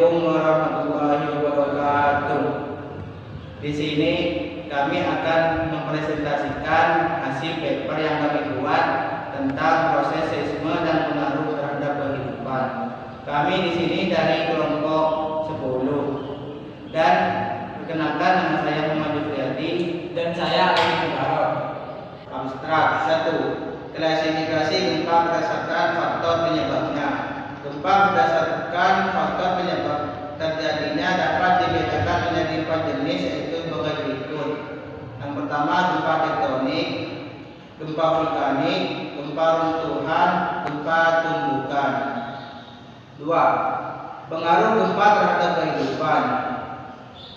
Assalamualaikum warahmatullahi wabarakatuh. Di sini kami akan mempresentasikan hasil paper yang kami buat tentang proses seisme dan pengaruh terhadap kehidupan. Kami di sini dari kelompok 10 dan perkenalkan, nama saya Muhammad Yufriyadi dan saya Ali Mubarak. Abstrak 1. Klasifikasi gempa berdasarkan faktor penyebabnya. Gempa berdasarkan faktor penyebab terjadinya dapat dibedakan menjadi 4 jenis, yaitu sebagai berikut. Yang pertama, gempa tektonik, gempa vulkanik, gempa runtuhan, gempa tumbukan. 2. Pengaruh gempa terhadap kehidupan.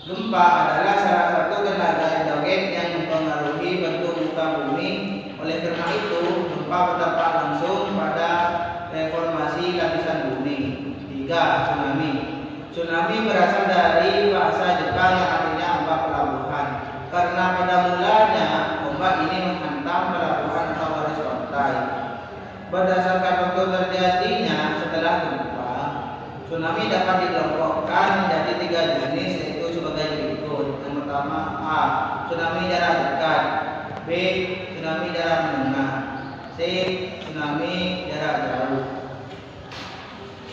Gempa adalah salah satu tenaga endogen yang mempengaruhi bentuk muka bumi. Oleh karena itu, gempa berdampak langsung pada reformasi lapisan bumi. 3. Tsunami. Tsunami berasal dari bahasa Jepang yang artinya ombak pelabuhan. Karena pada mulanya ombak ini menghantam pelabuhan atau garis pantai. Berdasarkan waktu terjadinya setelah gempa, tsunami dapat dikelompokkan menjadi 3 jenis, yaitu sebagai berikut. Yang pertama, A. Tsunami jarak dekat. B. Tsunami jarak menengah. C. Tsunami jarak jauh.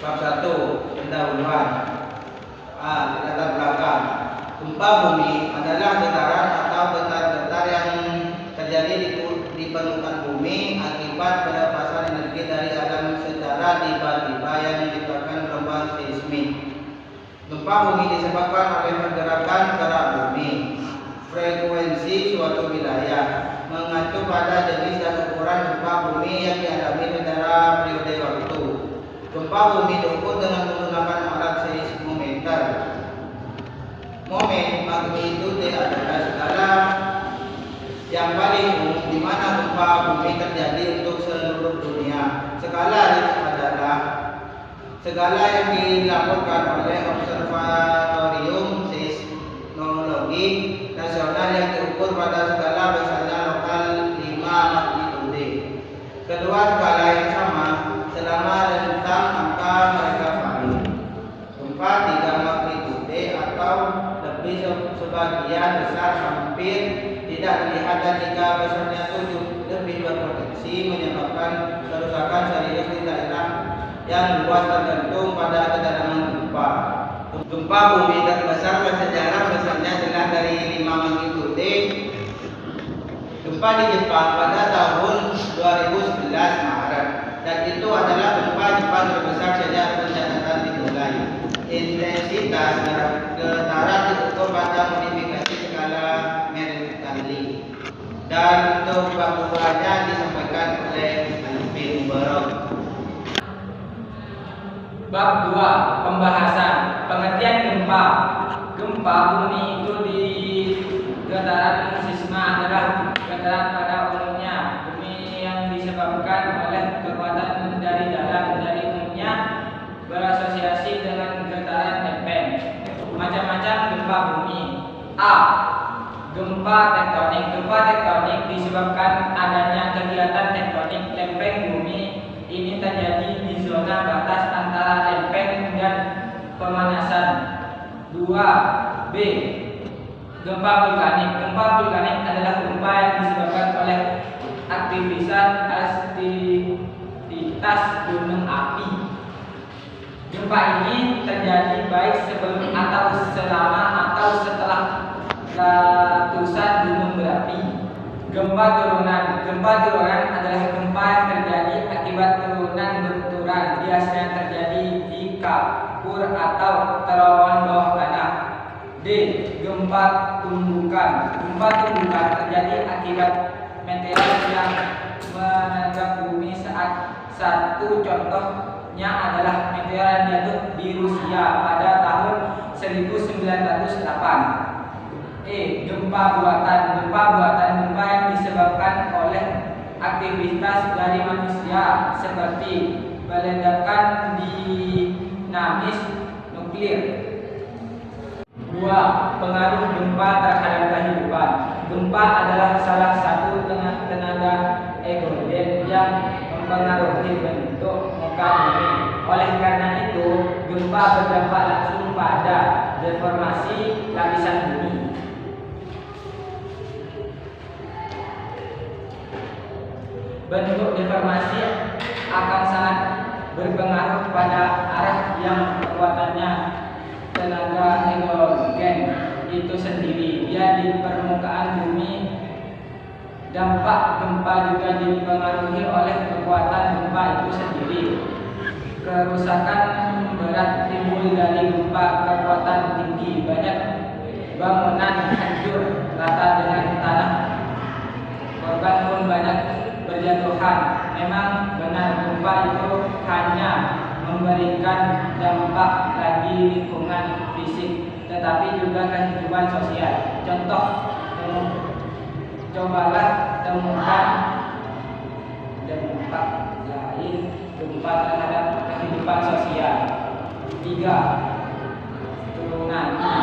Bab 1. Pendahuluan. A. Latar belakang. Gempa bumi adalah getaran atau getar-getar yang terjadi di permukaan bumi akibat pelepasan energi dari alam secara tiba-tiba yang menyebabkan gelombang seismik. Gempa bumi disebabkan oleh pergerakan gerak bumi. Frekuensi suatu wilayah mengacu pada jenis dan ukuran gempa bumi yang dialami secara periode waktu. Gempa bumi diukur dengan menggunakan alat seismometer. Momen magnitude adalah skala yang paling umum di mana gempa bumi terjadi untuk seluruh dunia. Skala Richter adalah skala yang dilaporkan oleh Observatorium Seismologi Nasional yang diukur pada skala besarnya lokal 5 magnitude. Kedua skala yang sama selama rentang angka mereka valid. Gempa 3 magnitude atau lebih sebagian besar hampir tidak terlihat, dan jika besarnya 7 lebih berpotensi menyebabkan kerusakan serius di daerah yang luas tergantung pada kedalaman gempa. Gempa bumi terbesar bersejarah besarnya adalah dari 5 magnitude. Gempa di Jepang pada tahun 2011 Maret, dan itu adalah gempa Jepang terbesar sejak pencatatan dimulai. Intensitas getaran diukur pada modifikasi skala Mercalli, dan untuk bab-babnya disampaikan oleh Ali Mubarak. Bab 2. Pembahasan pengertian gempa. Gempa bumi itu di getaran sisma adalah getaran pada umumnya bumi yang disebabkan oleh kekuatan dari dalam, dari umumnya berasosiasi dengan getaran lempeng. Macam-macam gempa bumi. A. Gempa tektonik. Gempa tektonik disebabkan adanya kegiatan tektonik lempeng bumi. Ini terjadi di zona batas antara lempeng dan pemanasan. 2. B. Gempa vulkanik. Gempa vulkanik adalah gempa yang disebabkan oleh aktivitas gunung api. Gempa ini terjadi baik sebelum atau selama atau setelah letusan gunung berapi. Gempa turunan. Gempa turunan adalah gempa yang terjadi akibat turunan benturan, biasanya terjadi di kapur atau terowongan bawah tanah. D. Gempa tumbukan. Gempa tumbukan terjadi akibat meteor yang menabrak bumi saat satu contohnya adalah meteor yang jatuh di Rusia pada tahun 1908. E. Gempa buatan. Gempa buatan gempa yang disebabkan oleh aktivitas dari manusia seperti meledakan dinamis nuklir. 2. Pengaruh gempa terhadap kehidupan. Gempa adalah salah satu tenaga endogen yang mempengaruhi bentuk muka bumi. Oleh karena itu, Gempa berdampak langsung pada deformasi lapisan bumi. Bentuk deformasi akan sangat berpengaruh pada arah yang kekuatannya tenaga endogen itu sendiri. Dia di permukaan bumi. Dampak gempa juga dipengaruhi oleh kekuatan gempa itu sendiri. Kerusakan berat timbul dari gempa kekuatan tinggi. Banyak bangunan hancur rata dengan tanah. Korban pun banyak berjatuhan. Memang benar gempa itu hanya memberikan dampak bagi lingkungan fisik, tetapi juga kehidupan sosial. Contoh, cobalah temukan dampak lain gempa terhadap kehidupan sosial. 3. Tsunami.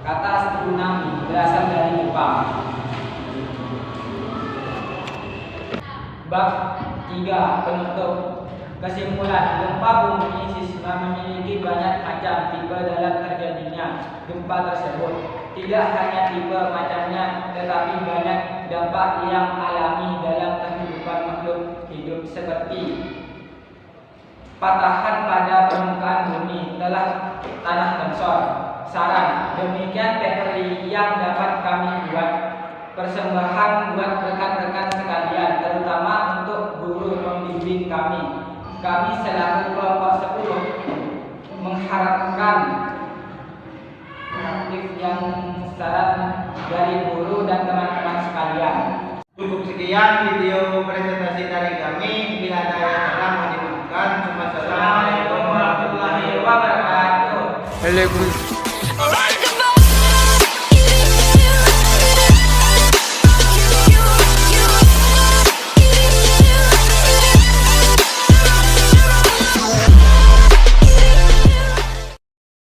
Kata tsunami berasal dari Jepang. Bab 3. Penutup. Kesimpulan, gempa bumi sisma memiliki banyak macam tipe dalam terjadinya gempa tersebut. Tidak hanya tipe macamnya, tetapi banyak dampak yang alami dalam kehidupan makhluk hidup seperti patahan pada permukaan bumi, telah tanah longsor. Saran, demikian teori yang dapat kami buat. Persembahan buat rekan-rekan sekalian, terutama untuk guru pembimbing kami. Kami selaku kelompok 10 mengharapkan aktif yang saran dari guru dan teman-teman sekalian. Cukup sekian video presentasi dari kami. Bila ada yang salah mohon dimaafkan. Assalamualaikum warahmatullahi wabarakatuh. Waalaikumsalam.